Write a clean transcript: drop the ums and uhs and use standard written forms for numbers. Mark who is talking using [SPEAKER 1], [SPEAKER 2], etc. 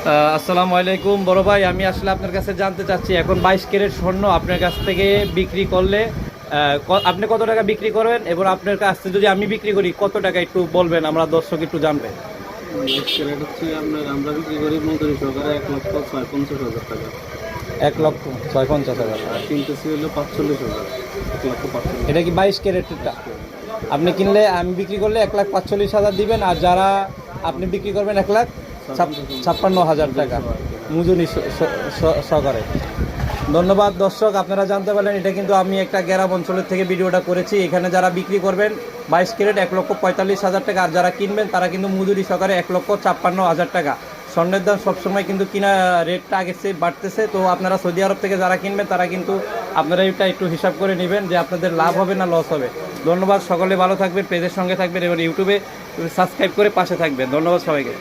[SPEAKER 1] আসসালামু আলাইকুম বড় ভাই, আমি আসলে আপনার কাছে জানতে চাচ্ছি, এখন 22 ক্যারেট স্বর্ণ আপনার কাছ থেকে বিক্রি করলে আপনি কত টাকা বিক্রি করবেন, এবং আপনার কাছ থেকে যদি আমি বিক্রি করি কত টাকা একটু বলবেন, আমরা দর্শক একটু জানবেন।
[SPEAKER 2] ক্যারেট হচ্ছে আপনার আমরা বিক্রি করি মজুরি সহকারে 1,56,50,000 টাকা।
[SPEAKER 1] 1,56,50,000।
[SPEAKER 2] আর কিনতেছি হলো 45,000, 1,45,000।
[SPEAKER 1] এটা কি 22 ক্যারেটটা? আপনি কিনলে আমি বিক্রি করলে 1,45,000 দিবেন, আর যারা আপনি বিক্রি করবেন 1,56,000 টাকা মজুরি সহকারে। ধন্যবাদ দর্শক, আপনারা জানতে পারলেন এটা কিন্তু আমি একটা গ্রাম অঞ্চলের থেকে ভিডিওটা করেছি। এখানে যারা বিক্রি করবেন 22 ক্যারেট 1,45,000 টাকা, আর যারা কিনবেন তারা কিন্তু মজুরি সহকারে 1,56,000 টাকা। স্বর্ণের দাম সবসময় কিন্তু কিনা রেটটা আগের চেয়ে বাড়তেছে, তো আপনারা সৌদি আরব থেকে যারা কিনবেন তারা কিন্তু আপনারা এটা একটু হিসাব করে নেবেন যে আপনাদের লাভ হবে না লস হবে। ধন্যবাদ, সকলে ভালো থাকবেন, পেজের সঙ্গে থাকবেন এবং ইউটিউবে সাবস্ক্রাইব করে পাশে থাকবেন। ধন্যবাদ সবাইকে।